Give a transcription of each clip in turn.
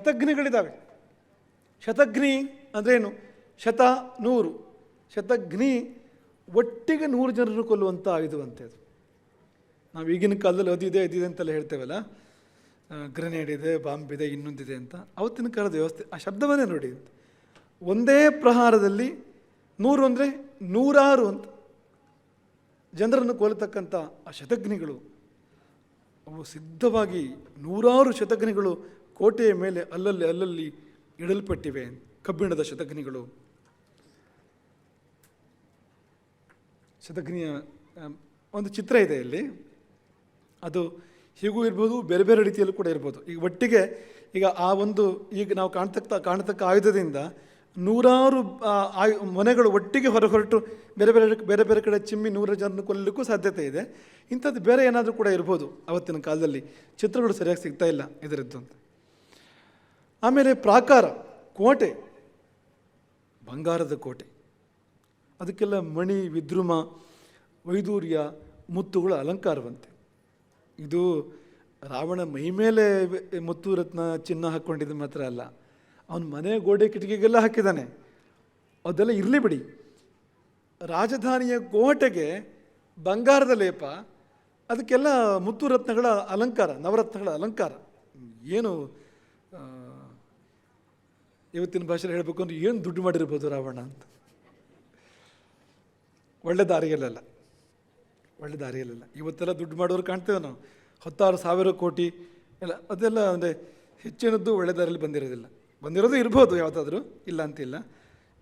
ಶತಘ್ನಿಗಳಿದ್ದಾವೆ. ಶತಘ್ನಿ ಅಂದ್ರೇನು? ಶತ 100, ಶತಘ್ನಿ ಒಟ್ಟಿಗೆ 100 ಜನರನ್ನು ಕೊಲ್ಲುವಂಥ ಆಯುಧವಂತೆ ಅದು. ನಾವು ಈಗಿನ ಕಾಲದಲ್ಲಿ ಅದಿದೆ ಇದಿದೆ ಅಂತೆಲ್ಲ ಹೇಳ್ತೇವಲ್ಲ, ಗ್ರೆನೇಡ್ ಇದೆ, ಬಾಂಬ್ ಇದೆ, ಇನ್ನೊಂದಿದೆ ಅಂತ. ಅವತ್ತಿನ ಕಾಲದ ವ್ಯವಸ್ಥೆ, ಆ ಶಬ್ದವನ್ನೇ ನೋಡಿ. ಒಂದೇ ಪ್ರಹಾರದಲ್ಲಿ 100 ಅಂದರೆ 100 ಅಂತ ಜನರನ್ನು ಕೊಲ್ಲತಕ್ಕಂಥ ಆ ಶತಘ್ನಿಗಳು, ಅವು ಸಿದ್ಧವಾಗಿ 100 ಶತಘ್ನಿಗಳು ಕೋಟೆಯ ಮೇಲೆ ಅಲ್ಲಲ್ಲಿ ಇಡಲ್ಪಟ್ಟಿವೆ. ಕಬ್ಬಿಣದ ಶತಘ್ನಿಗಳು. ಶತಘ್ನಿಯ ಒಂದು ಚಿತ್ರ ಇದೆ ಇಲ್ಲಿ. ಅದು ಹೀಗೂ ಇರ್ಬೋದು, ಬೇರೆ ಬೇರೆ ರೀತಿಯಲ್ಲೂ ಕೂಡ ಇರ್ಬೋದು. ಈಗ ಒಟ್ಟಿಗೆ ಈಗ ಆ ಒಂದು ಈಗ ನಾವು ಕಾಣತಕ್ಕ ಆಯುಧದಿಂದ 100 ಮನೆಗಳು ಒಟ್ಟಿಗೆ ಹೊರಟು ಬೇರೆ ಬೇರೆ ಕಡೆ ಚಿಮ್ಮಿ 100 ಜನರನ್ನು ಕೊಲ್ಲಲಿಕ್ಕೂ ಸಾಧ್ಯತೆ ಇದೆ. ಇಂಥದ್ದು ಬೇರೆ ಏನಾದರೂ ಕೂಡ ಇರ್ಬೋದು. ಅವತ್ತಿನ ಕಾಲದಲ್ಲಿ ಚಿತ್ರಗಳು ಸರಿಯಾಗಿ ಸಿಗ್ತಾ ಇಲ್ಲ ಇದರದ್ದು ಅಂತ. ಆಮೇಲೆ ಪ್ರಾಕಾರ, ಕೋಟೆ, ಬಂಗಾರದ ಕೋಟೆ, ಅದಕ್ಕೆಲ್ಲ ಮಣಿ, ವಿದ್ರುಮ, ವೈದೂರ್ಯ, ಮುತ್ತುಗಳ ಅಲಂಕಾರವಂತೆ. ಇದು ರಾವಣ ಮೈ ಮೇಲೆ ಮುತ್ತು ರತ್ನ ಚಿನ್ನ ಹಾಕ್ಕೊಂಡಿದ್ದು ಮಾತ್ರ ಅಲ್ಲ, ಅವನ ಮನೆ ಗೋಡೆ ಕಿಟಕಿಗೆಲ್ಲ ಹಾಕಿದ್ದಾನೆ. ಅದೆಲ್ಲ ಇರಲಿ ಬಿಡಿ, ರಾಜಧಾನಿಯ ಕೋಟೆಗೆ ಬಂಗಾರದ ಲೇಪ, ಅದಕ್ಕೆಲ್ಲ ಮುತ್ತು ರತ್ನಗಳ ಅಲಂಕಾರ, ನವರತ್ನಗಳ ಅಲಂಕಾರ. ಏನು ಇವತ್ತಿನ ಭಾಷೆಯಲ್ಲಿ ಹೇಳಬೇಕು ಅಂದರೆ ಏನು ದುಡ್ಡು ಮಾಡಿರ್ಬೋದು ರಾವಣ ಅಂತ. ಒಳ್ಳೆ ದಾರಿಯಲ್ಲ, ಇವತ್ತೆಲ್ಲ ದುಡ್ಡು ಮಾಡೋರು ಕಾಣ್ತೇವೆ ನಾವು. 10,000 ಕೋಟಿ ಎಲ್ಲ, ಅದೆಲ್ಲ ಅಂದರೆ ಹೆಚ್ಚಿನದ್ದು ಒಳ್ಳೆ ದಾರಿಯಲ್ಲಿ ಬಂದಿರೋದು ಇರ್ಬೋದು ಯಾವುದಾದ್ರೂ, ಇಲ್ಲ ಅಂತಿಲ್ಲ.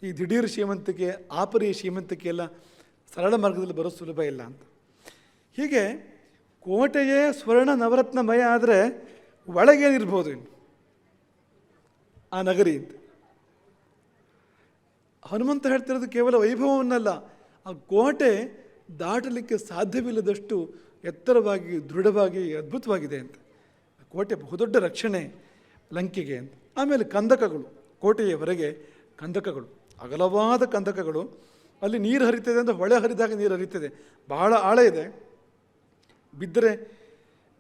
ಈ ದಿಢೀರ್ ಶ್ರೀಮಂತಿಕೆ, ಆಪರಿ ಶ್ರೀಮಂತಿಕೆ ಎಲ್ಲ ಸರಳ ಮಾರ್ಗದಲ್ಲಿ ಬರೋ ಸುಲಭ ಇಲ್ಲ ಅಂತ. ಹೀಗೆ ಕೋಟೆಯೇ ಸ್ವರ್ಣ ನವರತ್ನಮಯ ಆದರೆ ಒಳಗೇನಿರ್ಬೋದು ಇನ್ನು ಆ ನಗರಿ ಅಂತ. ಹನುಮಂತ ಹೇಳ್ತಿರೋದು ಕೇವಲ ವೈಭವವನ್ನಲ್ಲ, ಆ ಕೋಟೆ ದಾಟಲಿಕ್ಕೆ ಸಾಧ್ಯವಿಲ್ಲದಷ್ಟು ಎತ್ತರವಾಗಿ, ದೃಢವಾಗಿ, ಅದ್ಭುತವಾಗಿದೆ ಅಂತ. ಕೋಟೆ ಬಹುದೊಡ್ಡ ರಕ್ಷಣೆ ಲಂಕೆಗೆ ಅಂತ. ಆಮೇಲೆ ಕಂದಕಗಳು, ಕೋಟೆಯ ಹೊರಗೆ ಕಂದಕಗಳು, ಅಗಲವಾದ ಕಂದಕಗಳು. ಅಲ್ಲಿ ನೀರು ಹರಿತದೆ ಅಂದರೆ ಹೊಳೆ ಹರಿದಾಗ ನೀರು ಹರಿತದೆ, ಬಹಳ ಆಳ ಇದೆ, ಬಿದ್ದರೆ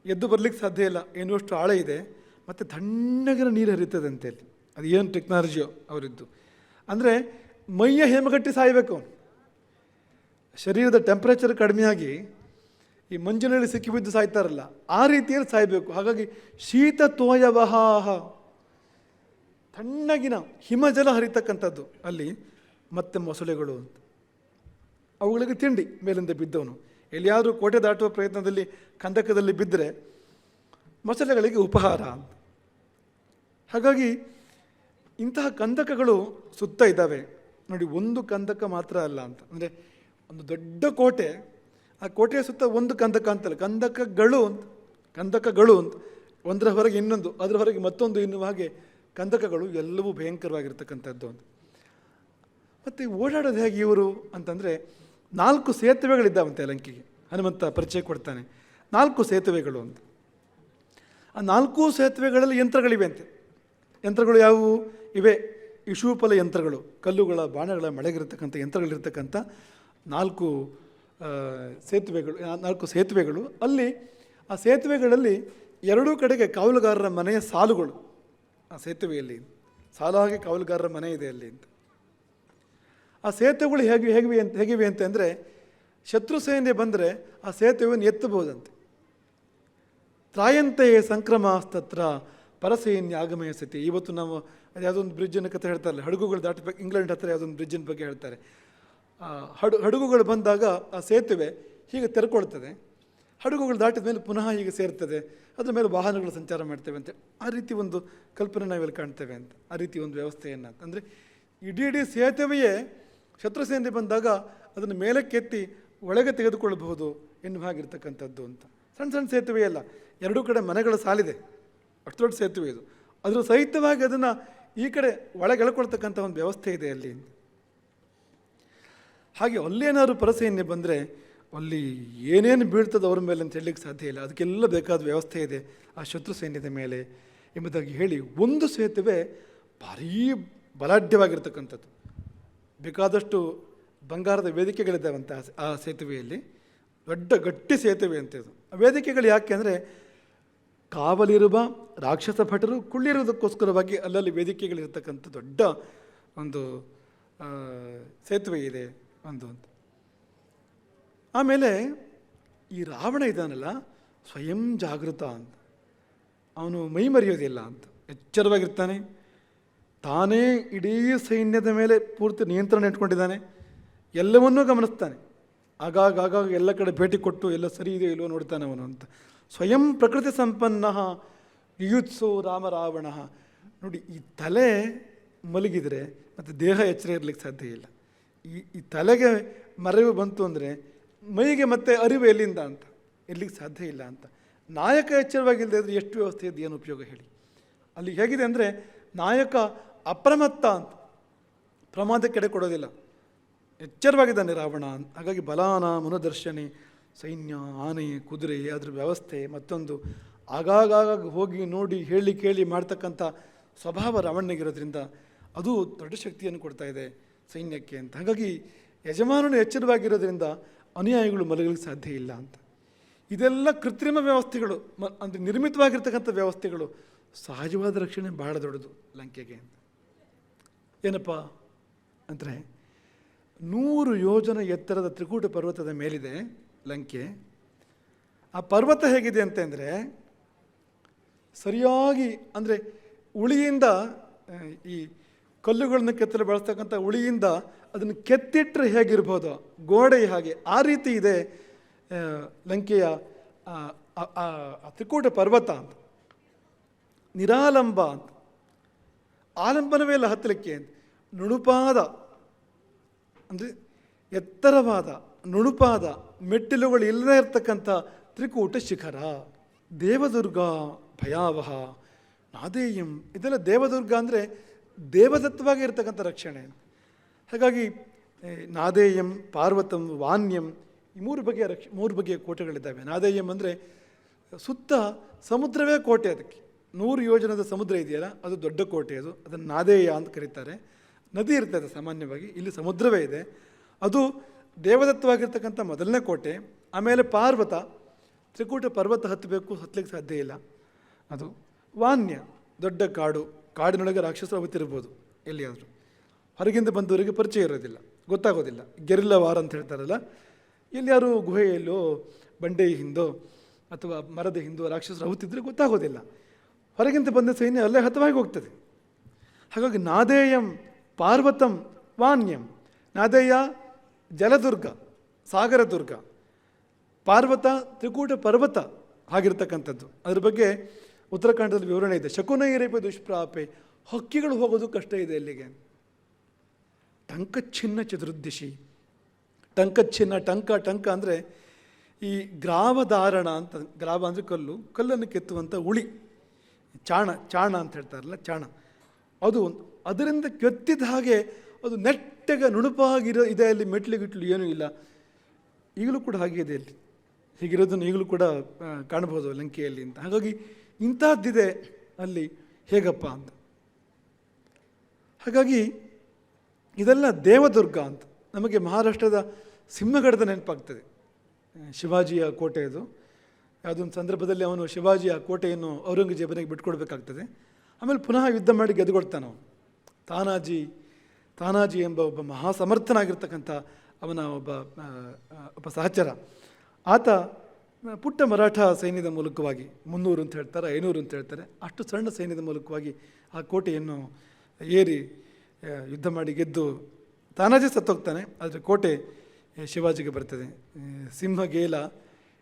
ಎದ್ದು ಬರಲಿಕ್ಕೆ ಸಾಧ್ಯ ಇಲ್ಲ ಎನ್ನುವಷ್ಟು ಆಳ ಇದೆ. ಮತ್ತು ತಣ್ಣಗಿನ ನೀರು ಹರಿತದೆ ಅಂತೆ ಅಲ್ಲಿ. ಅದು ಏನು ಟೆಕ್ನಾಲಜಿಯೋ ಅವರಿದ್ದು. ಅಂದರೆ ಮೈಯ ಹೇಮಗಟ್ಟಿ ಸಾಯಬೇಕು, ಶರೀರದ ಟೆಂಪ್ರೇಚರ್ ಕಡಿಮೆಯಾಗಿ ಈ ಮಂಜಿನಲ್ಲಿ ಸಿಕ್ಕಿಬಿದ್ದು ಸಾಯ್ತಾರಲ್ಲ, ಆ ರೀತಿಯಲ್ಲಿ ಸಾಯಬೇಕು. ಹಾಗಾಗಿ ಶೀತ ತೋಯವಹಾಹ, ತಣ್ಣಗಿನ ಹಿಮಜಲ ಹರಿತಕ್ಕಂಥದ್ದು ಅಲ್ಲಿ. ಮತ್ತೆ ಮೊಸಳೆಗಳು ಅಂತ, ಅವುಗಳಿಗೆ ತಿಂಡಿ ಮೇಲಿಂದ ಬಿದ್ದವನು. ಎಲ್ಲಿಯಾದರೂ ಕೋಟೆ ದಾಟುವ ಪ್ರಯತ್ನದಲ್ಲಿ ಕಂದಕದಲ್ಲಿ ಬಿದ್ದರೆ ಮೊಸಳೆಗಳಿಗೆ ಉಪಹಾರ ಅಂತ. ಹಾಗಾಗಿ ಇಂತಹ ಕಂದಕಗಳು ಸುತ್ತ ಇದ್ದಾವೆ ನೋಡಿ. ಒಂದು ಕಂದಕ ಮಾತ್ರ ಅಲ್ಲ ಅಂತ, ಅಂದರೆ ಒಂದು ದೊಡ್ಡ ಕೋಟೆ, ಆ ಕೋಟೆಯ ಸುತ್ತ ಒಂದು ಕಂದಕ ಅಂತಲ್ಲ, ಕಂದಕಗಳು ಅಂತ, ಒಂದರ ಹೊರಗೆ ಇನ್ನೊಂದು, ಅದರ ಹೊರಗೆ ಮತ್ತೊಂದು ಎನ್ನುವ ಹಾಗೆ ಕಂದಕಗಳು ಎಲ್ಲವೂ ಭಯಂಕರವಾಗಿರ್ತಕ್ಕಂಥದ್ದು ಅಂತ. ಮತ್ತು ಓಡಾಡೋದು ಹೇಗೆ ಇವರು ಅಂತಂದರೆ 4 ಸೇತುವೆಗಳಿದ್ದಾವಂತೆ ಲಂಕೆಗೆ. ಹನುಮಂತ ಪರಿಚಯ ಕೊಡ್ತಾನೆ, 4 ಸೇತುವೆಗಳು ಅಂತ. ಆ 4 ಸೇತುವೆಗಳಲ್ಲಿ ಯಂತ್ರಗಳಿವೆ ಅಂತೆ. ಯಂತ್ರಗಳು ಯಾವುವು ಇವೆ? ಇಶೂಫಲ ಯಂತ್ರಗಳು, ಕಲ್ಲುಗಳ ಬಾಣಗಳ ಮಳೆಗಿರತಕ್ಕಂಥ ಯಂತ್ರಗಳಿರ್ತಕ್ಕಂಥ 4 ಸೇತುವೆಗಳು. ಅಲ್ಲಿ ಆ ಸೇತುವೆಗಳಲ್ಲಿ 2 ಕಡೆಗೆ ಕಾವಲುಗಾರರ ಮನೆಯ ಸಾಲುಗಳು. ಆ ಸೇತುವೆಯಲ್ಲಿ ಸಾಲಾಗಿ ಕಾವಲುಗಾರರ ಮನೆ ಇದೆ ಅಲ್ಲಿ ಅಂತ. ಆ ಸೇತುವೆಗಳು ಹೇಗಿವೆ ಅಂತಂದರೆ, ಶತ್ರು ಸೇನೆ ಬಂದರೆ ಆ ಸೇತುವೆಯನ್ನು ಎತ್ತಬಹುದಂತೆ. ತ್ರಾಯಂತೆಯೇ ಸಂಕ್ರಮಾಸ್ತತ್ರ ಪರಸೈನ್ಯ ಆಗಮಯ ಸ್ಥಿತಿ. ಇವತ್ತು ನಾವು ಯಾವುದೋ ಒಂದು ಬ್ರಿಡ್ಜನ್ನು ಕತೆ ಹೇಳ್ತಾರಲ್ಲ, ಹಡಗುಗಳು ದಾಟಬೇಕು, ಇಂಗ್ಲೆಂಡ್ ಹತ್ತಿರ ಯಾವುದೊಂದು ಬ್ರಿಡ್ಜಿನ ಬಗ್ಗೆ ಹೇಳ್ತಾರೆ. ಹಡಗುಗಳು ಬಂದಾಗ ಆ ಸೇತುವೆ ಹೀಗೆ ತೆರ್ಕೊಳ್ತದೆ, ಹಡಗುಗಳು ದಾಟಿದ ಮೇಲೆ ಪುನಃ ಹೀಗೆ ಸೇರ್ತದೆ, ಅದ್ರ ಮೇಲೆ ವಾಹನಗಳು ಸಂಚಾರ ಮಾಡ್ತೇವೆ ಅಂತ. ಆ ರೀತಿ ಒಂದು ಕಲ್ಪನೆ ನಾವೆಲ್ಲಿ ಕಾಣ್ತೇವೆ ಅಂತ, ಆ ರೀತಿ ಒಂದು ವ್ಯವಸ್ಥೆಯನ್ನು. ಅಂದರೆ ಇಡೀ ಸೇತುವೆಯೇ ಶತ್ರು ಸೇನೆ ಬಂದಾಗ ಅದನ್ನು ಮೇಲಕ್ಕೆತ್ತಿ ಒಳಗೆ ತೆಗೆದುಕೊಳ್ಳಬಹುದು ಎನ್ನುವ ಹಾಗಿರ್ತಕ್ಕಂಥದ್ದು ಅಂತ. ಸಣ್ಣ ಸೇತುವೆಯಲ್ಲ, 2 ಕಡೆ ಮನೆಗಳ ಸಾಲಿದೆ, ಅಷ್ಟು ದೊಡ್ಡ ಸೇತುವೆ ಇದು. ಅದರ ಸಹಿತವಾಗಿ ಅದನ್ನು ಈ ಕಡೆ ಒಳಗೆ ಎಳ್ಕೊಳ್ತಕ್ಕಂಥ ಒಂದು ವ್ಯವಸ್ಥೆ ಇದೆ ಅಲ್ಲಿ. ಹಾಗೆ ಅಲ್ಲೇನಾದ್ರು ಪರಸೈನ್ಯ ಬಂದರೆ ಅಲ್ಲಿ ಏನೇನು ಬೀಳ್ತದೆ ಅವ್ರ ಮೇಲೆ ಅಂತ ಹೇಳಲಿಕ್ಕೆ ಸಾಧ್ಯ ಇಲ್ಲ. ಅದಕ್ಕೆಲ್ಲ ಬೇಕಾದ ವ್ಯವಸ್ಥೆ ಇದೆ ಆ ಶತ್ರು ಸೈನ್ಯದ ಮೇಲೆ ಎಂಬುದಾಗಿ ಹೇಳಿ, ಒಂದು ಸೇತುವೆ ಭಾರೀ ಬಲಾಢ್ಯವಾಗಿರ್ತಕ್ಕಂಥದ್ದು, ಬೇಕಾದಷ್ಟು ಬಂಗಾರದ ವೇದಿಕೆಗಳಿದ್ದಾವಂತೆ ಆ ಸೇತುವೆಯಲ್ಲಿ. ದೊಡ್ಡ ಗಟ್ಟಿ ಸೇತುವೆ ಅಂತ ಇದು. ಆ ವೇದಿಕೆಗಳು ಯಾಕೆ ಅಂದರೆ ಕಾವಲಿರುವ ರಾಕ್ಷಸ ಭಟರು ಕುಳ್ಳಿರುವುದಕ್ಕೋಸ್ಕರವಾಗಿ ಅಲ್ಲಲ್ಲಿ ವೇದಿಕೆಗಳಿರ್ತಕ್ಕಂಥ ದೊಡ್ಡ ಒಂದು ಸೇತುವೆ ಇದೆ ಒಂದು ಅಂತ. ಆಮೇಲೆ ಈ ರಾವಣ ಇದ್ದಾನಲ್ಲ ಸ್ವಯಂ ಜಾಗೃತ ಅಂತ, ಅವನು ಮೈ ಮರೆಯೋದಿಲ್ಲ ಅಂತ, ಎಚ್ಚರವಾಗಿರ್ತಾನೆ. ತಾನೇ ಇಡೀ ಸೈನ್ಯದ ಮೇಲೆ ಪೂರ್ತಿ ನಿಯಂತ್ರಣ ಇಟ್ಕೊಂಡಿದ್ದಾನೆ, ಎಲ್ಲವನ್ನೂ ಗಮನಿಸ್ತಾನೆ. ಆಗಾಗ ಎಲ್ಲ ಕಡೆ ಭೇಟಿ ಕೊಟ್ಟು ಎಲ್ಲ ಸರಿ ಇದೆಯೋ ಇಲ್ವೋ ನೋಡ್ತಾನೆ ಅವನು ಅಂತ. ಸ್ವಯಂ ಪ್ರಕೃತಿ ಸಂಪನ್ನ ಯುಯುತ್ಸೋ ರಾಮ ರಾವಣ. ನೋಡಿ, ಈ ತಲೆ ಮಲಗಿದರೆ ಮತ್ತು ದೇಹ ಎಚ್ಚರ ಇರಲಿಕ್ಕೆ ಸಾಧ್ಯ ಇಲ್ಲ. ಈ ತಲೆಗೆ ಮರೆವು ಬಂತು ಅಂದರೆ ಮೈಗೆ ಮತ್ತೆ ಅರಿವು ಎಲ್ಲಿಂದ ಅಂತ ಇರ್ಲಿಕ್ಕೆ ಸಾಧ್ಯ ಇಲ್ಲ ಅಂತ. ನಾಯಕ ಎಚ್ಚರವಾಗಿಲ್ಲದೆ ಇದ್ರೆ ಎಷ್ಟು ವ್ಯವಸ್ಥೆ ಇದೆ, ಏನು ಉಪಯೋಗ ಹೇಳಿ. ಅಲ್ಲಿ ಹೇಗಿದೆ ಅಂದರೆ ನಾಯಕ ಅಪ್ರಮತ್ತ ಅಂತ, ಪ್ರಮಾದಕ್ಕೆ ಕಡೆ ಕೊಡೋದಿಲ್ಲ, ಎಚ್ಚರವಾಗಿದ್ದಾನೆ ರಾವಣ. ಹಾಗಾಗಿ ಬಲಾನ ಮನೋದರ್ಶನೆ, ಸೈನ್ಯ, ಆನೆ, ಕುದುರೆ, ಅದ್ರ ವ್ಯವಸ್ಥೆ, ಮತ್ತೊಂದು ಆಗಾಗ ಹೋಗಿ ನೋಡಿ ಹೇಳಿ ಕೇಳಿ ಮಾಡ್ತಕ್ಕಂಥ ಸ್ವಭಾವ ರಾವಣನಿಗಿರೋದ್ರಿಂದ ಅದು ದೊಡ್ಡ ಶಕ್ತಿಯನ್ನು ಕೊಡ್ತಾ ಇದೆ ಸೈನ್ಯಕ್ಕೆ ಅಂತ. ಹಾಗಾಗಿ ಯಜಮಾನನು ಎಚ್ಚರವಾಗಿರೋದ್ರಿಂದ ಅನುಯಾಯಿಗಳು ಮಲಗಲಿಕ್ಕೆ ಸಾಧ್ಯ ಇಲ್ಲ ಅಂತ. ಇದೆಲ್ಲ ಕೃತ್ರಿಮ ವ್ಯವಸ್ಥೆಗಳು, ಅಂದರೆ ನಿರ್ಮಿತವಾಗಿರ್ತಕ್ಕಂಥ ವ್ಯವಸ್ಥೆಗಳು. ಸಹಜವಾದ ರಕ್ಷಣೆ ಬಹಳ ದೊಡ್ಡದು ಲಂಕೆಗೆ ಅಂತ. ಏನಪ್ಪ ಅಂದರೆ 100 ಯೋಜನ ಎತ್ತರದ ತ್ರಿಕೂಟ ಪರ್ವತದ ಮೇಲಿದೆ ಲಂಕೆ. ಆ ಪರ್ವತ ಹೇಗಿದೆ ಅಂತಂದರೆ ಸರಿಯಾಗಿ, ಅಂದರೆ ಉಳಿಯಿಂದ, ಈ ಕಲ್ಲುಗಳನ್ನು ಕೆತ್ತಲು ಬಳಸ್ತಕ್ಕಂಥ ಉಳಿಯಿಂದ ಅದನ್ನು ಕೆತ್ತಿಟ್ಟರೆ ಹೇಗಿರ್ಬೋದು ಗೋಡೆ ಹಾಗೆ, ಆ ರೀತಿ ಇದೆ ಲಂಕೆಯ ತ್ರಿಕೂಟ ಪರ್ವತ ಅಂತ. ನಿರಾಲಂಬ ಅಂತ, ಆಲಂಬನವೇ ಇಲ್ಲ ಹತ್ತಲಿಕ್ಕೆ ಅಂತ. ನುಣುಪಾದ ಅಂದರೆ ಎತ್ತರವಾದ ನುಣುಪಾದ ಮೆಟ್ಟಿಲುಗಳು ಇಲ್ಲದೇ ಇರತಕ್ಕಂಥ ತ್ರಿಕೂಟ ಶಿಖರ. ದೇವದುರ್ಗ ಭಯಾವಹ ನಾದೇಯಂ, ಇದೆಲ್ಲ ದೇವದುರ್ಗ ಅಂದರೆ ದೇವದತ್ತವಾಗಿ ಇರತಕ್ಕಂಥ ರಕ್ಷಣೆ. ಹಾಗಾಗಿ ನಾದೇಯಂ, ಪಾರ್ವತಂ, ವಾನ್ಯಂ, ಈ 3 ಬಗೆಯ ಕೋಟೆಗಳಿದ್ದಾವೆ. ನಾದೇಯಂ ಅಂದರೆ ಸುತ್ತ ಸಮುದ್ರವೇ ಕೋಟೆ, ಅದಕ್ಕೆ 100 ಯೋಜನದ ಸಮುದ್ರ ಇದೆಯಲ್ಲ ಅದು ದೊಡ್ಡ ಕೋಟೆ, ಅದನ್ನು ನಾದೇಯ ಅಂತ ಕರೀತಾರೆ. ನದಿ ಇರ್ತದೆ ಸಾಮಾನ್ಯವಾಗಿ, ಇಲ್ಲಿ ಸಮುದ್ರವೇ ಇದೆ. ಅದು ದೇವದತ್ತವಾಗಿರ್ತಕ್ಕಂಥ ಮೊದಲನೇ ಕೋಟೆ. ಆಮೇಲೆ ಪಾರ್ವತ, ತ್ರಿಕೂಟ ಪರ್ವತ ಹತ್ತಲಿಕ್ಕೆ ಸಾಧ್ಯ ಇಲ್ಲ. ಅದು ವಾನ್ಯ, ದೊಡ್ಡ ಕಾಡು, ಕಾಡಿನೊಳಗೆ ರಾಕ್ಷಸರು ಅವತ್ತಿರ್ಬೋದು ಎಲ್ಲಿಯಾದರೂ. ಹೊರಗಿಂದ ಬಂದವರಿಗೆ ಪರಿಚಯ ಇರೋದಿಲ್ಲ, ಗೊತ್ತಾಗೋದಿಲ್ಲ. ಗೆರಿಲ್ಲ ವಾರ ಅಂತ ಹೇಳ್ತಾರಲ್ಲ, ಎಲ್ಲಿಯಾರು ಗುಹೆಯಲ್ಲೋ ಬಂಡೆಯ ಹಿಂದೋ ಅಥವಾ ಮರದ ಹಿಂದೋ ರಾಕ್ಷಸರು ಅವತ್ತಿದ್ರೆ ಗೊತ್ತಾಗೋದಿಲ್ಲ. ಹೊರಗಿಂದ ಬಂದ ಸೈನ್ಯ ಅಲ್ಲೇ ಹತವಾಗಿ ಹೋಗ್ತದೆ. ಹಾಗಾಗಿ ನಾದೇಯಂ, ಪಾರ್ವತಂ, ವಾನ್ಯಂ. ನಾದೇಯ ಜಲದುರ್ಗ, ಸಾಗರ ದುರ್ಗ. ಪಾರ್ವತ ತ್ರಿಕೂಟ ಪರ್ವತ ಆಗಿರ್ತಕ್ಕಂಥದ್ದು. ಅದ್ರ ಬಗ್ಗೆ ಉತ್ತರಾಖಂಡದಲ್ಲಿ ವಿವರಣೆ ಇದೆ. ಶಕುನೈರೇಪೆ ದುಷ್ಪ್ರಾಪೆ, ಹಕ್ಕಿಗಳು ಹೋಗೋದು ಕಷ್ಟ ಇದೆ ಅಲ್ಲಿಗೆ. ಟಂಕಚ್ಛಿನ್ನ ಚತುರ್ದಿಶಿ, ಟಂಕಚ್ಛಿನ್ನ, ಟಂಕ ಅಂದರೆ ಈ ಗ್ರಾವಧಾರಣ ಅಂತ. ಗ್ರಾವ ಅಂದರೆ ಕಲ್ಲು, ಕಲ್ಲನ್ನು ಕೆತ್ತುವಂಥ ಉಳಿ, ಚಾಣ ಅಂತ ಹೇಳ್ತಾರಲ್ಲ, ಚಾಣ. ಅದು ಅದರಿಂದ ಕೆತ್ತಿದ ಹಾಗೆ ಅದು ನೆಟ್ಟಗೆ ನುಣುಪಾಗಿರೋ ಇದೆ. ಅಲ್ಲಿ ಮೆಟ್ಲಿಗಿಟ್ಲು ಏನೂ ಇಲ್ಲ. ಈಗಲೂ ಕೂಡ ಹಾಗೆ ಇದೆ ಅಲ್ಲಿ, ಹೀಗಿರೋದನ್ನು ಈಗಲೂ ಕೂಡ ಕಾಣ್ಬೋದು ಲಂಕೆಯಲ್ಲಿ ಅಂತ. ಹಾಗಾಗಿ ಇಂಥದ್ದಿದೆ ಅಲ್ಲಿ, ಹೇಗಪ್ಪ ಅಂತ. ಹಾಗಾಗಿ ಇದೆಲ್ಲ ದೇವದುರ್ಗ ಅಂತ. ನಮಗೆ ಮಹಾರಾಷ್ಟ್ರದ ಸಿಂಹಗಡದ ನೆನಪಾಗ್ತದೆ, ಶಿವಾಜಿಯ ಕೋಟೆ ಅದು. ಯಾವುದೊಂದು ಸಂದರ್ಭದಲ್ಲಿ ಅವನು ಶಿವಾಜಿಯ ಕೋಟೆಯನ್ನು ಔರಂಗಜೇಬನಿಗೆ ಬಿಟ್ಕೊಡ್ಬೇಕಾಗ್ತದೆ. ಆಮೇಲೆ ಪುನಃ ಯುದ್ಧ ಮಾಡಿ ಗೆದ್ದುಕೊಡ್ತಾನೆ ಅವನು. ತಾನಾಜಿ ಎಂಬ ಒಬ್ಬ ಮಹಾಸಮರ್ಥನಾಗಿರ್ತಕ್ಕಂಥ ಅವನ ಒಬ್ಬ ಸಹಚರ. ಆತ ಪುಟ್ಟ ಮರಾಠ ಸೈನ್ಯದ ಮೂಲಕವಾಗಿ 300 ಅಂತ ಹೇಳ್ತಾರೆ, 500 ಅಂತ ಹೇಳ್ತಾರೆ, ಅಷ್ಟು ಸಣ್ಣ ಸೈನ್ಯದ ಮೂಲಕವಾಗಿ ಆ ಕೋಟೆಯನ್ನು ಏರಿ ಯುದ್ಧ ಮಾಡಿ ಗೆದ್ದು ತಾನಾಜಿ ಸತ್ತೋಗ್ತಾನೆ. ಆದರೆ ಕೋಟೆ ಶಿವಾಜಿಗೆ ಬರ್ತದೆ. ಸಿಂಹಗೇಲ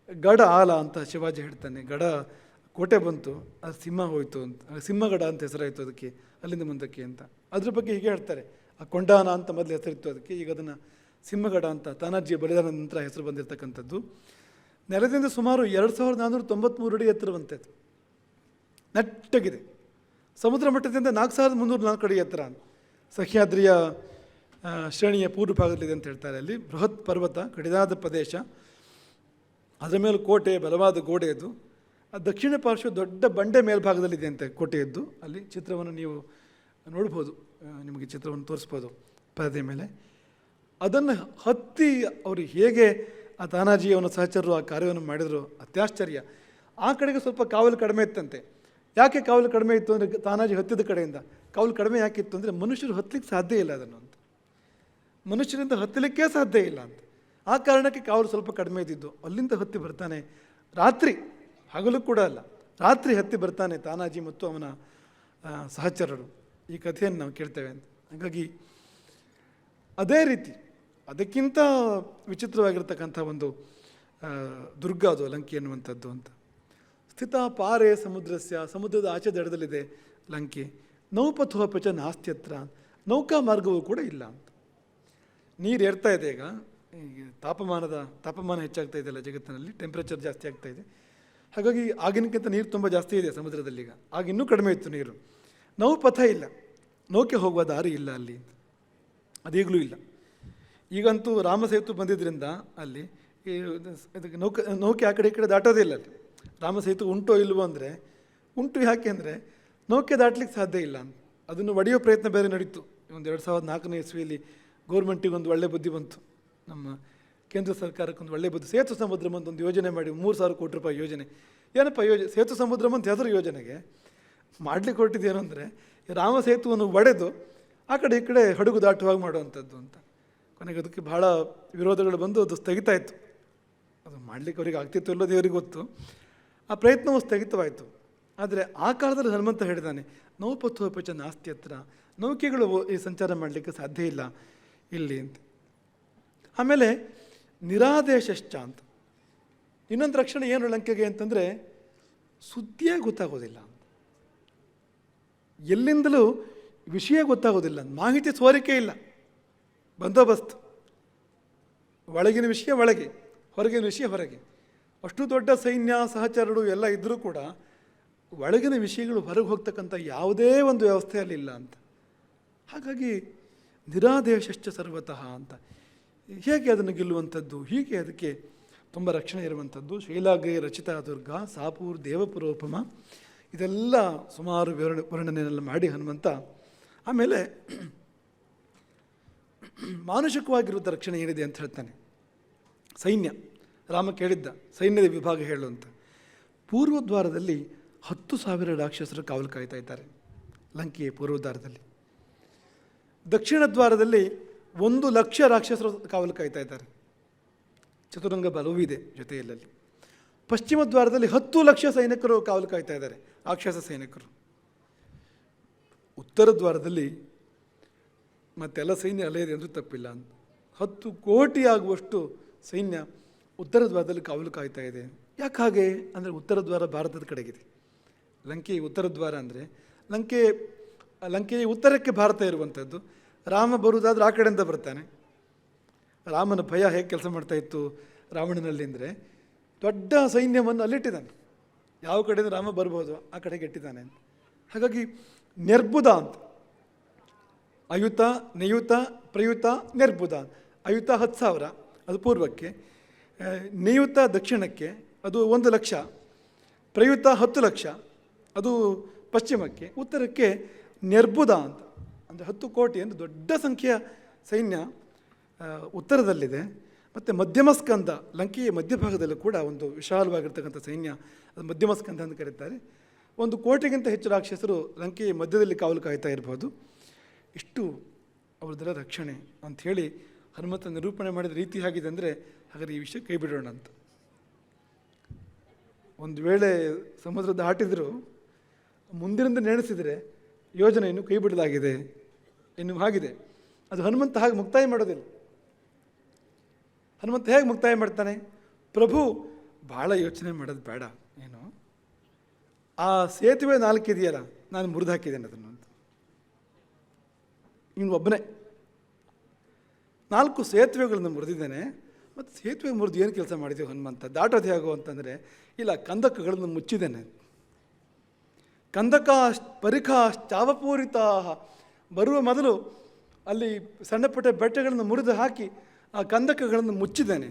ಗಡ ಆಲ ಅಂತ ಶಿವಾಜಿ ಹೇಳ್ತಾನೆ. ಕೋಟೆ ಬಂತು, ಅದು ಸಿಂಹ ಹೋಯಿತು ಅಂತ, ಸಿಂಹಗಡ ಅಂತ ಹೆಸರಾಯಿತು ಅದಕ್ಕೆ ಅಲ್ಲಿಂದ ಮುಂದಕ್ಕೆ ಅಂತ. ಅದ್ರ ಬಗ್ಗೆ ಹೀಗೆ ಹೇಳ್ತಾರೆ. ಆ ಕೊಂಡಾನ ಅಂತ ಮೊದಲು ಹೆಸರಿತ್ತು ಅದಕ್ಕೆ, ಈಗ ಅದನ್ನು ಸಿಂಹಗಡ ಅಂತ ತಾನಾಜಿಯ ಬಲಿದಾನದ ನಂತರ ಹೆಸರು ಬಂದಿರತಕ್ಕಂಥದ್ದು. ನೆಲದಿಂದ ಸುಮಾರು 2493 ಅಡಿ ಎತ್ತರವಂತೆ ಅದು, ನೆಟ್ಟಗಿದೆ. ಸಮುದ್ರ ಮಟ್ಟದಿಂದ 4304 ಅಡಿ ಎತ್ತರ. ಸಹ್ಯಾದ್ರಿಯ ಶ್ರೇಣಿಯ ಪೂರ್ವ ಭಾಗದಲ್ಲಿದೆ ಅಂತ ಹೇಳ್ತಾರೆ. ಅಲ್ಲಿ ಬೃಹತ್ ಪರ್ವತ, ಕಡಿದಾದ ಪ್ರದೇಶ, ಅದರ ಮೇಲೆ ಕೋಟೆ, ಬಲವಾದ ಗೋಡೆಯದು. ಆ ದಕ್ಷಿಣ ಪಾರ್ಶ್ವ ದೊಡ್ಡ ಬಂಡೆ ಮೇಲ್ಭಾಗದಲ್ಲಿದೆ ಅಂತೆ ಕೋಟೆಯದ್ದು. ಅಲ್ಲಿ ಚಿತ್ರವನ್ನು ನೀವು ನೋಡ್ಬೋದು, ನಿಮಗೆ ಚಿತ್ರವನ್ನು ತೋರಿಸ್ಬೋದು ಪರದೆ ಮೇಲೆ. ಅದನ್ನು ಹತ್ತಿ ಅವರು ಹೇಗೆ ಆ ತಾನಾಜಿ ಅವನ ಸಹಚರರು ಆ ಕಾರ್ಯವನ್ನು ಮಾಡಿದರು, ಅತ್ಯಾಶ್ಚರ್ಯ. ಆ ಕಡೆಗೆ ಸ್ವಲ್ಪ ಕಾವಲು ಕಡಿಮೆ ಇತ್ತಂತೆ. ಯಾಕೆ ಕಾವಲು ಕಡಿಮೆ ಇತ್ತು ಅಂದರೆ ತಾನಾಜಿ ಹತ್ತಿದ ಕಡೆಯಿಂದ ಕಾವಲು ಕಡಿಮೆ ಯಾಕಿತ್ತು ಅಂದರೆ ಮನುಷ್ಯರು ಹತ್ತಲಿಕ್ಕೆ ಸಾಧ್ಯ ಇಲ್ಲ ಅದನ್ನು ಅಂತ, ಮನುಷ್ಯರಿಂದ ಹತ್ತಲಿಕ್ಕೆ ಸಾಧ್ಯ ಇಲ್ಲ ಅಂತ. ಆ ಕಾರಣಕ್ಕೆ ಕಾವಲು ಸ್ವಲ್ಪ ಕಡಿಮೆ ಇದ್ದಿದ್ದು. ಅಲ್ಲಿಂದ ಹತ್ತಿ ಬರ್ತಾನೆ ರಾತ್ರಿ, ಹಗಲು ಕೂಡ ಅಲ್ಲ, ರಾತ್ರಿ ಹತ್ತಿ ಬರ್ತಾನೆ ತಾನಾಜಿ ಮತ್ತು ಅವನ ಸಹಚರರು. ಈ ಕಥೆಯನ್ನು ನಾವು ಕೇಳ್ತೇವೆ ಅಂತ. ಹಾಗಾಗಿ ಅದೇ ರೀತಿ ಅದಕ್ಕಿಂತ ವಿಚಿತ್ರವಾಗಿರ್ತಕ್ಕಂಥ ಒಂದು ದುರ್ಗ ಅದು ಲಂಕೆ ಎನ್ನುವಂಥದ್ದು ಅಂತ. ಸ್ಥಿತ ಪಾರೆ ಸಮುದ್ರಸ್ಯ, ಸಮುದ್ರದ ಆಚೆ ದಡದಲ್ಲಿದೆ ಲಂಕೆ. ನೌಪಥೋಪಚ ನಾಸ್ತ್ಯತ್ರ, ನೌಕಾ ಮಾರ್ಗವೂ ಕೂಡ ಇಲ್ಲ ಅಂತ. ನೀರು ಏರ್ತಾ ಇದೆ. ಈಗ ತಾಪಮಾನ ಹೆಚ್ಚಾಗ್ತಾ ಇದೆಯಲ್ಲ ಜಗತ್ತಿನಲ್ಲಿ, ಟೆಂಪ್ರೇಚರ್ ಜಾಸ್ತಿ ಆಗ್ತಾ ಇದೆ. ಹಾಗಾಗಿ ಆಗಿನಕ್ಕಿಂತ ನೀರು ತುಂಬ ಜಾಸ್ತಿ ಇದೆ ಸಮುದ್ರದಲ್ಲಿ. ಈಗ ಆಗ ಇನ್ನೂ ಕಡಿಮೆ ಇತ್ತು ನೀರು. ನೌಪಥ ಇಲ್ಲ, ನೌಕೆ ಹೋಗುವ ದಾರಿ ಇಲ್ಲ ಅಲ್ಲಿ, ಅದೀಗಲೂ ಇಲ್ಲ. ಈಗಂತೂ ರಾಮಸೇತು ಬಂದಿದ್ದರಿಂದ ಅಲ್ಲಿ ಇದಕ್ಕೆ ನೌಕೆ ಆ ಕಡೆ ಈ ಕಡೆ ದಾಟೋದೇ ಇಲ್ಲ ಅಲ್ಲಿ. ರಾಮಸೇತು ಉಂಟೋ ಇಲ್ವೋ ಅಂದರೆ ಉಂಟು. ಯಾಕೆ ಅಂದರೆ ನೌಕೆ ದಾಟಲಿಕ್ಕೆ ಸಾಧ್ಯ ಇಲ್ಲ ಅಂತ. ಅದನ್ನು ಒಡೆಯೋ ಪ್ರಯತ್ನ ಬೇರೆ ನಡೀತು. ಒಂದು 2004ನೇ ಇಸ್ವಿಯಲ್ಲಿ ಗೌರ್ಮೆಂಟಿಗೆ ಒಂದು ಒಳ್ಳೆ ಬುದ್ಧಿ ಬಂತು. ನಮ್ಮ ಕೇಂದ್ರ ಸರ್ಕಾರಕ್ಕೊಂದು ಒಳ್ಳೆ ಬುದ್ಧಿ. ಸೇತು ಸಮುದ್ರಮ್ ಅಂತ ಒಂದು ಯೋಜನೆ ಮಾಡಿ, 3,000 ಕೋಟಿ ರೂಪಾಯಿ ಯೋಜನೆ. ಏನಪ್ಪ ಸೇತು ಸಮುದ್ರಮ್ ಅಂತ ಹೆಸರು ಯೋಜನೆಗೆ. ಮಾಡಲಿಕ್ಕೆ ಹೊರಟಿದ್ದೇನು ಅಂದರೆ ರಾಮ ಸೇತುವನ್ನು ಒಡೆದು ಆ ಕಡೆ ಈ ಕಡೆ ಹಡಗು ದಾಟುವಾಗ ಮಾಡುವಂಥದ್ದು ಅಂತ. ಕೊನೆಗೆ ಅದಕ್ಕೆ ಭಾಳ ವಿರೋಧಗಳು ಬಂದು ಅದು ಸ್ಥಗಿತ ಆಯಿತು. ಅದು ಮಾಡಲಿಕ್ಕೆ ಅವ್ರಿಗೆ ಆಗ್ತಿತ್ತು ಇಲ್ಲೋ ದೇವರಿಗೆ ಗೊತ್ತು. ಆ ಪ್ರಯತ್ನವು ಸ್ಥಗಿತವಾಯಿತು. ಆದರೆ ಆ ಕಾಲದಲ್ಲಿ ಹನುಮಂತ ಹೇಳಿದ್ದಾನೆ, ನೌಪಥೋಪಚ ನಾಸ್ತ್ಯತ್ರ, ನೌಕೆಗಳು ಈ ಸಂಚಾರ ಮಾಡಲಿಕ್ಕೆ ಸಾಧ್ಯ ಇಲ್ಲ ಇಲ್ಲಿ ಅಂತ. ಆಮೇಲೆ ನಿರಾದೇಶಶ್ಚ ಅಂತ ಇನ್ನೊಂದು ರಕ್ಷಣೆ ಏನು ಲಂಕೆಗೆ ಅಂತಂದರೆ ಸುದ್ದಿಯೇ ಗೊತ್ತಾಗೋದಿಲ್ಲ, ಎಲ್ಲಿಂದಲೂ ವಿಷಯ ಗೊತ್ತಾಗೋದಿಲ್ಲ, ಮಾಹಿತಿ ಸೋರಿಕೆ ಇಲ್ಲ, ಬಂದೋಬಸ್ತ್, ಒಳಗಿನ ವಿಷಯ ಒಳಗೆ, ಹೊರಗಿನ ವಿಷಯ ಹೊರಗೆ. ಅಷ್ಟು ದೊಡ್ಡ ಸೈನ್ಯ ಸಹಚರರು ಎಲ್ಲ ಇದ್ದರೂ ಕೂಡ ಒಳಗಿನ ವಿಷಯಗಳು ಹೊರಗೆ ಹೋಗ್ತಕ್ಕಂಥ ಯಾವುದೇ ಒಂದು ವ್ಯವಸ್ಥೆ ಅಲ್ಲಿಲ್ಲ ಅಂತ. ಹಾಗಾಗಿ ನಿರಾದೇಶಶ್ಚ ಸರ್ವತಃ ಅಂತ. ಹೇಗೆ ಅದನ್ನು ಗೆಲ್ಲುವಂಥದ್ದು? ಹೀಗೆ ಅದಕ್ಕೆ ತುಂಬ ರಕ್ಷಣೆ ಇರುವಂಥದ್ದು. ಶೈಲಾಗ್ರೇ ರಚಿತ ದುರ್ಗ ಸಾಪೂರ್ ದೇವಪುರೋಪಮ, ಇದೆಲ್ಲ ಸುಮಾರು ವರ್ಣನೆಯನ್ನೆಲ್ಲ ಮಾಡಿ ಹನುಮಂತ. ಆಮೇಲೆ ಮಾನುಷಿಕವಾಗಿರುವಂಥ ರಕ್ಷಣೆ ಏನಿದೆ ಅಂತ ಹೇಳ್ತಾನೆ. ಸೈನ್ಯ, ರಾಮ ಕೇಳಿದ್ದ ಸೈನ್ಯದ ವಿಭಾಗ ಹೇಳು ಅಂತ. ಪೂರ್ವದ್ವಾರದಲ್ಲಿ 10,000 ರಾಕ್ಷಸರು ಕಾವಲು ಕಾಯ್ತಾ ಇದ್ದಾರೆ ಲಂಕೆಯ ಪೂರ್ವದ್ವಾರದಲ್ಲಿ. ದಕ್ಷಿಣ ದ್ವಾರದಲ್ಲಿ 1,00,000 ರಾಕ್ಷಸರು ಕಾವಲು ಕಾಯ್ತಾ ಇದ್ದಾರೆ. ಚತುರಂಗ ಬಲವೂ ಇದೆ ಜೊತೆಯಲ್ಲಿ. ಪಶ್ಚಿಮ ದ್ವಾರದಲ್ಲಿ 10,00,000 ಸೈನಿಕರು ಕಾವಲು ಕಾಯ್ತಾ ಇದ್ದಾರೆ, ರಾಕ್ಷಸ ಸೈನಿಕರು. ಉತ್ತರ ದ್ವಾರದಲ್ಲಿ ಮತ್ತೆಲ್ಲ ಸೈನ್ಯ ಅಲ್ಲೇ ಇದೆ ಅಂದರೂ ತಪ್ಪಿಲ್ಲ. 10 ಕೋಟಿ ಆಗುವಷ್ಟು ಸೈನ್ಯ ಉತ್ತರ ದ್ವಾರದಲ್ಲಿ ಕಾವಲು ಕಾಯ್ತಾ ಇದೆ. ಯಾಕೆ ಹಾಗೆ ಅಂದರೆ ಉತ್ತರ ದ್ವಾರ ಭಾರತದ ಕಡೆಗಿದೆ. ಲಂಕೆಯ ಉತ್ತರ ದ್ವಾರ ಅಂದರೆ ಲಂಕೆಯ ಉತ್ತರಕ್ಕೆ ಭಾರತ ಇರುವಂಥದ್ದು. ರಾಮ ಬರುವುದಾದ್ರೆ ಆ ಕಡೆಯಿಂದ ಬರ್ತಾನೆ. ರಾಮನ ಭಯ ಹೇಗೆ ಕೆಲಸ ಮಾಡ್ತಾಯಿತ್ತು ರಾವಣನಲ್ಲಿ ಅಂದರೆ ದೊಡ್ಡ ಸೈನ್ಯವನ್ನು ಅಲ್ಲಿಟ್ಟಿದ್ದಾನೆ. ಯಾವ ಕಡೆಯಿಂದ ರಾಮ ಬರ್ಬೋದು ಆ ಕಡೆಗೆ ಇಟ್ಟಿದ್ದಾನೆ ಅಂತ. ಹಾಗಾಗಿ ನಿರ್ಬುಧ ಅಂತ, ಅಯುತ ನಿಯುತ ಪ್ರಯುತ ನಿರ್ಬುಧ. ಅಯುತ 10,000 ಅದು ಪೂರ್ವಕ್ಕೆ, ನಿಯುತ ದಕ್ಷಿಣಕ್ಕೆ ಅದು 1,00,000, ಪ್ರಯುತ 10,00,000 ಅದು ಪಶ್ಚಿಮಕ್ಕೆ, ಉತ್ತರಕ್ಕೆ ನಿರ್ಬುಧ ಅಂತ ಅಂದರೆ 10 ಕೋಟಿ ಅಂದರೆ ದೊಡ್ಡ ಸಂಖ್ಯೆಯ ಸೈನ್ಯ ಉತ್ತರದಲ್ಲಿದೆ. ಮತ್ತು ಮಧ್ಯಮಸ್ಕಂದ, ಲಂಕೆಯ ಮಧ್ಯಭಾಗದಲ್ಲೂ ಕೂಡ ಒಂದು ವಿಶಾಲವಾಗಿರ್ತಕ್ಕಂಥ ಸೈನ್ಯ, ಅದು ಮಧ್ಯಮಸ್ಕಂದ ಅಂತ ಕರೀತಾರೆ. 1 ಕೋಟಿಗಿಂತ ಹೆಚ್ಚು ರಾಕ್ಷಸರು ಲಂಕೆಯ ಮಧ್ಯದಲ್ಲಿ ಕಾವಲು ಕಾಯ್ತಾ ಇರ್ಬೋದು. ಇಷ್ಟು ಅವ್ರದ್ದೆಲ್ಲ ರಕ್ಷಣೆ ಅಂಥೇಳಿ ಹನುಮಂತ ನಿರೂಪಣೆ ಮಾಡಿದ ರೀತಿ ಆಗಿದೆ ಅಂದರೆ ಹಾಗಾದ್ರೆ ಈ ವಿಷಯ ಕೈ ಬಿಡೋಣ ಅಂತ. ಒಂದು ವೇಳೆ ಸಮುದ್ರ ದಾಟಿದರೂ ಮುಂದಿನಿಂದ ನೆನೆಸಿದರೆ ಯೋಜನೆ ಇನ್ನು ಕೈ ಬಿಡಲಾಗಿದೆ ಎನ್ನುವ ಹಾಗಿದೆ. ಅದು ಹನುಮಂತ ಹಾಗೆ ಮುಕ್ತಾಯ ಮಾಡೋದಿಲ್ಲ. ಹನುಮಂತ ಹೇಗೆ ಮುಕ್ತಾಯ ಮಾಡ್ತಾನೆ? ಪ್ರಭು ಭಾಳ ಯೋಚನೆ ಮಾಡೋದು ಬೇಡ, ಏನು ಆ ಸೇತುವೆ 4 ಇದೆಯಲ್ಲ, ನಾನು ಮುರಿದು ಹಾಕಿದ್ದೇನೆ ಅದನ್ನು ಅಂತ. ಇನ್ನು ಒಬ್ಬನೇ 4 ಸೇತುವೆಗಳನ್ನು ಮುರಿದಿದ್ದೇನೆ. ಮತ್ತು ಸೇತುವೆ ಮುರಿದು ಏನು ಕೆಲಸ ಮಾಡಿದ್ದೀವಿ ಹನುಮಂತ, ದಾಟೋದು ಹೇಗೋ ಅಂತಂದರೆ, ಇಲ್ಲ ಕಂದಕಗಳನ್ನು ಮುಚ್ಚಿದ್ದೇನೆ. ಕಂದಕ ಪರಿಖಾಶ್ಚಾವಪೂರಿತ, ಬರುವ ಮೊದಲು ಅಲ್ಲಿ ಸಣ್ಣ ಪುಟ್ಟ ಬೆಟ್ಟಗಳನ್ನು ಮುರಿದು ಹಾಕಿ ಆ ಕಂದಕಗಳನ್ನು ಮುಚ್ಚಿದ್ದೇನೆ.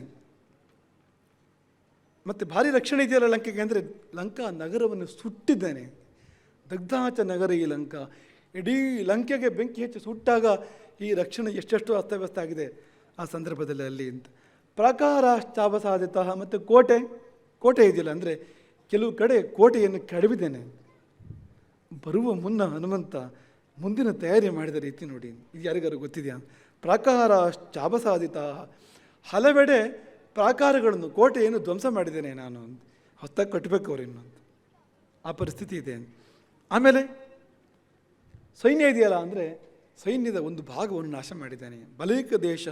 ಮತ್ತು ಭಾರಿ ರಕ್ಷಣೆ ಇದೆಯಲ್ಲ ಲಂಕೆಗೆ ಅಂದರೆ ಲಂಕಾ ನಗರವನ್ನು ಸುಟ್ಟಿದ್ದೇನೆ. ದಗ್ಧಾಚ ನಗರ ಈ ಲಂಕಾ, ಇಡೀ ಲಂಕೆಗೆ ಬೆಂಕಿ ಹೆಚ್ಚಿ ಸುಟ್ಟಾಗ ಈ ರಕ್ಷಣೆ ಎಷ್ಟೆಷ್ಟು ಅಸ್ತವ್ಯಸ್ತ ಆಗಿದೆ ಆ ಸಂದರ್ಭದಲ್ಲಿ ಅಲ್ಲಿ ಅಂತ. ಪ್ರಾಕಾರಾಶ್ಚಾವಸಾದಿತ, ಮತ್ತು ಕೋಟೆ ಇದೆಯಲ್ಲ ಅಂದರೆ ಕೆಲವು ಕಡೆ ಕೋಟೆಯನ್ನು ಕೆಡವಿದ್ದೇನೆ. ಬರುವ ಮುನ್ನ ಹನುಮಂತ ಮುಂದಿನ ತಯಾರಿ ಮಾಡಿದ ರೀತಿ ನೋಡಿ, ಇದು ಯಾರಿಗಾರು ಗೊತ್ತಿದೆಯಾ? ಪ್ರಾಕಾರ ಚಾಬಸಾದಿತ, ಹಲವೆಡೆ ಪ್ರಾಕಾರಗಳನ್ನು ಕೋಟೆಯನ್ನು ಧ್ವಂಸ ಮಾಡಿದ್ದೇನೆ ನಾನು, ಹೊತ್ತಾಗಿ ಕಟ್ಟಬೇಕು ಅವರಿನ್ನು, ಆ ಪರಿಸ್ಥಿತಿ ಇದೆ. ಆಮೇಲೆ ಸೈನ್ಯ ಇದೆಯಲ್ಲ, ಅಂದರೆ ಸೈನ್ಯದ ಒಂದು ಭಾಗವನ್ನು ನಾಶ ಮಾಡಿದ್ದಾನೆ. ಬಲೈಕ ದೇಶ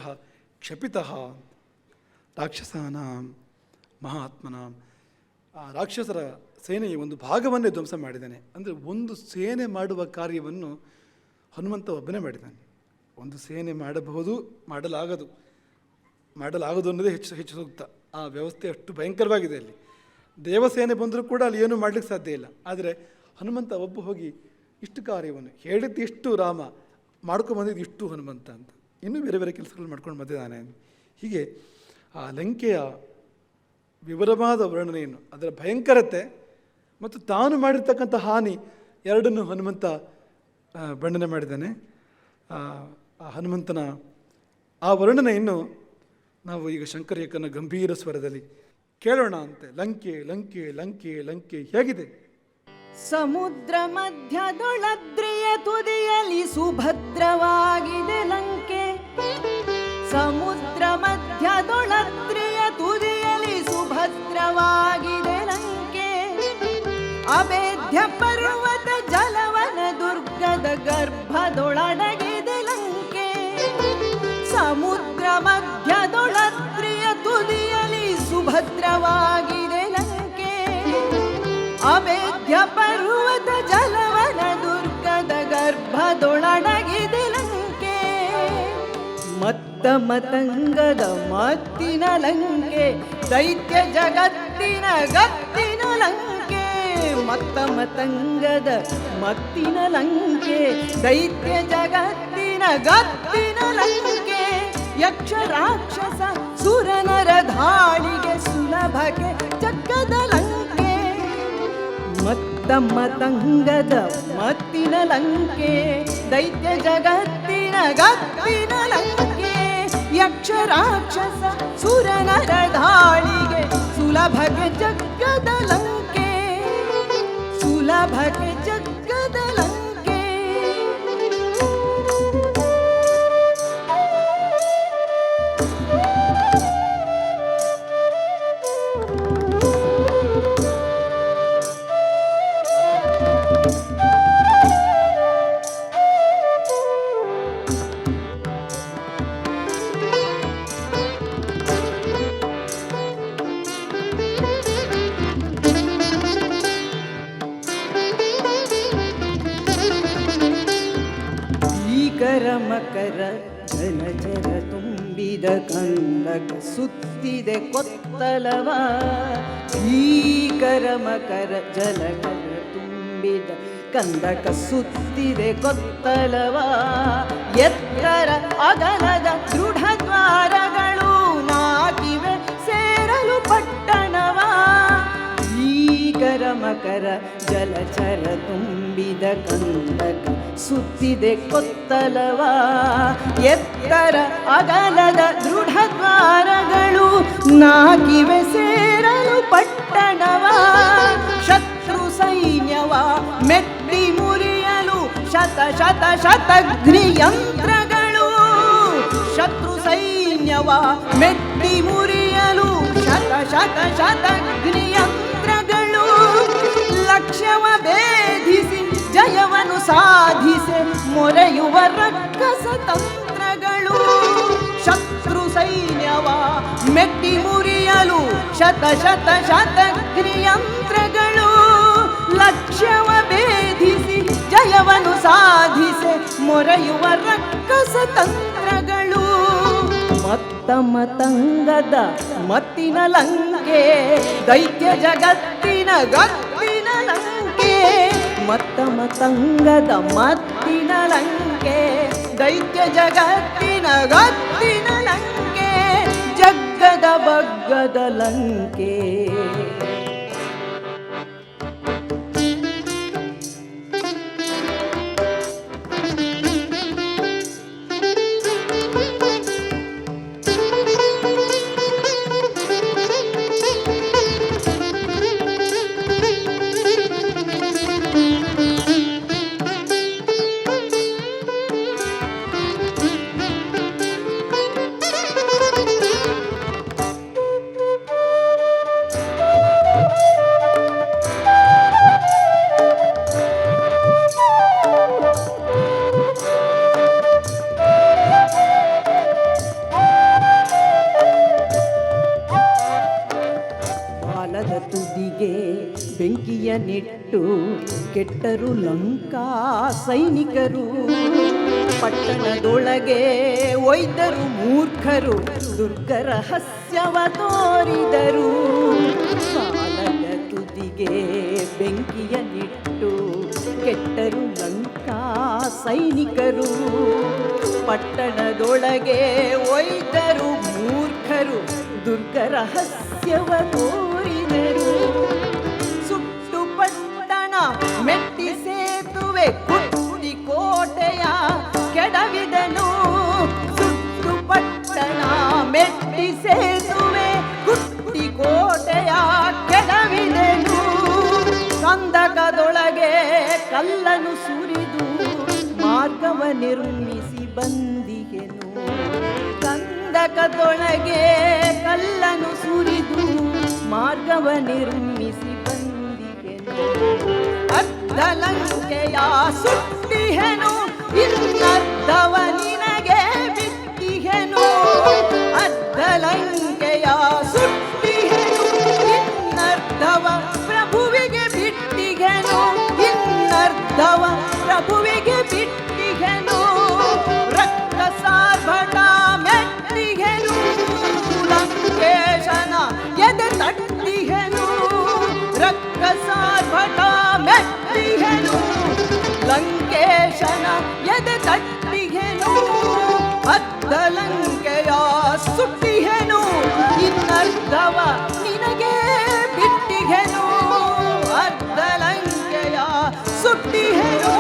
ಕ್ಷಪಿತಃ ರಾಕ್ಷಸಾನ ಮಹಾತ್ಮನ, ಆ ರಾಕ್ಷಸರ ಸೇನೆಯ ಒಂದು ಭಾಗವನ್ನೇ ಧ್ವಂಸ ಮಾಡಿದ್ದಾನೆ. ಅಂದರೆ ಒಂದು ಸೇನೆ ಮಾಡುವ ಕಾರ್ಯವನ್ನು ಹನುಮಂತ ಒಬ್ಬನೇ ಮಾಡಿದ್ದಾನೆ. ಒಂದು ಸೇನೆ ಮಾಡಬಹುದು, ಮಾಡಲಾಗದು ಅನ್ನೋದೇ ಹೆಚ್ಚು ಸೂಕ್ತ. ಆ ವ್ಯವಸ್ಥೆ ಅಷ್ಟು ಭಯಂಕರವಾಗಿದೆ ಅಲ್ಲಿ. ದೇವಸೇನೆ ಬಂದರೂ ಕೂಡ ಅಲ್ಲಿ ಏನೂ ಮಾಡಲಿಕ್ಕೆ ಸಾಧ್ಯ ಇಲ್ಲ. ಆದರೆ ಹನುಮಂತ ಒಬ್ಬ ಹೋಗಿ ಇಷ್ಟು ಕಾರ್ಯವನ್ನು ಹೇಳಿದ್ದು ಇಷ್ಟು ರಾಮ, ಮಾಡ್ಕೊಂಬಂದಿದ್ದು ಇಷ್ಟು ಹನುಮಂತ ಅಂತ, ಇನ್ನೂ ಬೇರೆ ಬೇರೆ ಕೆಲಸಗಳು ಮಾಡ್ಕೊಂಡು ಬಂದಿದ್ದಾನೆ. ಹೀಗೆ ಆ ಲಂಕೆಯ ವಿವರವಾದ ವರ್ಣನೆಯನ್ನು, ಅದರ ಭಯಂಕರತೆ ಮತ್ತು ತಾನು ಮಾಡಿರ್ತಕ್ಕಂಥ ಹಾನಿ ಎರಡನ್ನು ಹನುಮಂತ ಬಣ್ಣನೆ ಮಾಡಿದ್ದಾನೆ. ಆ ಹನುಮಂತನ ಆ ವರ್ಣನೆಯನ್ನು ನಾವು ಈಗ ಶಂಕರಯ್ಯಕ್ಕನ ಗಂಭೀರ ಸ್ವರದಲ್ಲಿ ಕೇಳೋಣ ಅಂತೆ. ಲಂಕೆ ಲಂಕೆ ಲಂಕೆ ಲಂಕೆ ಹೇಗಿದೆ? ಸಮುದ್ರ ಮಧ್ಯದೊಳದ್ರಿಯ ತುದಿಯಲಿ ಸುಭದ್ರವಾಗಿದೆ ಲಂಕೆ. ಸಮುದ್ರ ಮಧ್ಯದೊಳದ್ರಿಯ ತುದಿಯಲಿ ಸುಭದ್ರವಾಗಿದೆ ಲಂಕೆ. ಅಭೇದ್ಯ ಪರ್ವತ ಜಲವನ ದುರ್ಗದ ಗರ್ಭದೊಳಡಗಿದೆ ಲಂಕೆ. ಸಮುದ್ರ ಮಧ್ಯದೊಳದ್ರಿಯ ತುದಿಯಲಿ ಸುಭದ್ರವಾಗಿದೆ ಲಂಕೆ. ಅಭೇದ್ಯ ಪರ್ವತ ಜಲವನ ದುರ್ಗದ ಗರ್ಭದೊಳಡಗಿದೆ ಲಂಕೆ. ಮತ್ತ ಮತಂಗದ ಮತ್ತಿನ ಲಂಕೆ, ದೈತ್ಯ ಜಗತ್ತಿನ ಗತ್ತಿನ ಲಂಕೆ. ಮತ್ತ ಮತಂಗದ ಮತ್ತಿನ ಲಂಕೆ, ದೈತ್ಯ ಜಗತ್ತಿನ ಗತ್ತಿನ ಲಂಕೆ. ಯಕ್ಷ ರಾಕ್ಷಸ ಸುರನರ ಧಾಳಿಗೆ ಸುಲಭಕ್ಕೆ ಚಕ್ಕದ ಲಂಕೆ. ಮತ್ತ ಮತಂಗದ ಮತ್ತಿನ ಲಂಕೆ, ದೈತ್ಯ ಜಗತ್ತಿನ ಗತ್ತಿನ ಲಂಕೆ. ಯಕ್ಷ ರಾಕ್ಷಸ ಸುರನರ ಧಾಳಿಗೆ ಸುಲಭಕ್ಕೆ ಜಗ್ಗದ ಲಂಕೆ. ಸುಲಭಕ್ಕೆ ಜಗ್ಗದ ಲಂಕೆ. ಮಕರ ಜಲಚರ ತುಂಬಿದ ಕಂದಕ ಸುತ್ತಿದೆ ಕೊತ್ತಲವ. ಭೀಕರ ಮಕರ ಜಲಚರ ತುಂಬಿದ ಕಂದಕ ಸುತ್ತಿದೆ ಕೊತ್ತಲವ. ಎತ್ತರ ಅಗಲದ ದೃಢ ದ್ವಾರಗಳು ನಾಕಿವೆ ಸೇರಲು ಪಟ್ಟಣವ. ಭೀಕರ ಮಕರ ಜಲಚರ ತುಂಬಿದ ಕಂದಕ ಸುತ್ತಿದೆ ಕೊತ್ತಲವ. ಎತ್ತರ ಅಗಲದ ದೃಢ ದ್ವಾರಗಳು ನಾಕಿವೆ ಸೇರಲು ಪಟ್ಟಣವ. ಶತ್ರು ಸೈನ್ಯವ ಮೆಟ್ಟಿ ಮುರಿಯಲು ಶತ ಶತ ಶತಘ್ನಿ ಯಂತ್ರಗಳು. ಶತ್ರು ಸೈನ್ಯವ ಮೆಟ್ಟಿ ಮುರಿಯಲು ಶತ ಶತ ಶತಘ್ನಿ ಯಂತ್ರಗಳು. ಲಕ್ಷ್ಯವ ಭೇದಿಸಿ ಜಯವನ್ನು ಸಾಧಿಸೆ ಮೊರೆಯುವ ರಕ್ಕಸ ತಂತ್ರಗಳು. ಶತ್ರು ಸೈನ್ಯವ ಮೆಟ್ಟಿ ಮುರಿಯಲು ಶತ ಶತ ಶತಘ್ನಿ ಯಂತ್ರಗಳು. ಲಕ್ಷ್ಯವ ಭೇದಿಸಿ ಜಯವನ್ನು ಸಾಧಿಸೆ ಮೊರೆಯುವ ರಕ್ಕಸ ತಂತ್ರಗಳು. ಮತ್ತ ಮತಂಗದ ಮತ್ತಿನ ಲಂಕೆ, ದೈತ್ಯ ಜಗತ್ತಿನ ಗತ್ತಿನ ಲಂಕೆ. ಮತ್ತ ಮತಂಗದ ಮತ್ತಿನ ಲಂಕೆ, ದೈತ್ಯ ಜಗತ್ತಿನ ಗತ್ತಿನ ಲಂಕೆ. ಜಗ್ಗದ ಬಗ್ಗದ ಲಂಕೆ. ನಿಟ್ಟು ಕೆಟ್ಟರು ಲಂಕಾ ಸೈನಿಕರು. ಪಟ್ಟಣದೊಳಗೆ ಒಯ್ದರು ಮೂರ್ಖರು, ದುರ್ಗ ರಹಸ್ಯವ ತೋರಿದರು. ಬಾಲದ ತುದಿಗೆ ಬೆಂಕಿಯ ನಿಟ್ಟು ಕೆಟ್ಟರು ಲಂಕಾ ಸೈನಿಕರು. ಪಟ್ಟಣದೊಳಗೆ ಒಯ್ದರು ಮೂರ್ಖರು, ದುರ್ಗ ರಹಸ್ಯವ ತೋರಿದರು. ಸುಟ್ಟು ಪಟ್ಟಣ ಮೆಟ್ಟಿ ಸೇತುವೆ ಕುಟ್ಟಿ ಕೋಟೆಯ ಕೆಡವಿದನು. ಸುಟ್ಟು ಪಟ್ಟಣ ಮೆಟ್ಟಿ ಸೇತುವೆ ಕುಟ್ಟಿ ಕೋಟೆಯ ಕೆಡವಿದನು. ಕಂದಕದೊಳಗೆ ಕಲ್ಲನ್ನು ಸುರಿದು ಮಾರ್ಗವ ನಿರ್ಮಿಸಿ ಬಂದಿಗೆನು. ಕಂದಕದೊಳಗೆ ಕಲ್ಲನ್ನು ಸುರಿದು ಮಾರ್ಗವ ನಿರ್ಮಿಸಿ ಬಂದಿಗೆನು. ಅರ್ಧ ಲಂಕೆಯ ಸುಟ್ಟಿಹೆನು, ಇನ್ನರ್ಧವ ನಿನಗೆ ಬಿಟ್ಟಿಹೆನು. ಅರ್ಧ ಲಂಕೆಯ ಸುಟ್ಟಿಹೆನು, ಇನ್ನರ್ಧವ ಪ್ರಭುವಿಗೆ ಬಿಟ್ಟಿಗೆನು. ಇನ್ನರ್ಧವ ಪ್ರಭುವಿಗೆ ಬಿಟ್ಟಿಗೆನು. ರಕ್ತಸಾರ್ಭಟ ಮೆಟ್ಟಿಗೆನು, ಲಂಕೇಶನ ಎದೆ ತಟ್ಟಿಗೆನು. ರಕ್ತಸಾರ್ಭಟ ಮೆಟ್ಟಿಗೆನು, ಲಂಕೇಶನ ಎದೆ ತಟ್ಟಿಗೆನು. ಅರ್ಧ ಲಂಕೆಯ ಸುಟ್ಟಿಗೆನು, ಇನ್ನರ್ಧವ ನಿನಗೆ ಬಿಟ್ಟಿಗೆನು. ಅರ್ಧ ಲಂಕೆಯ ಸುಟ್ಟಿಗೆನು,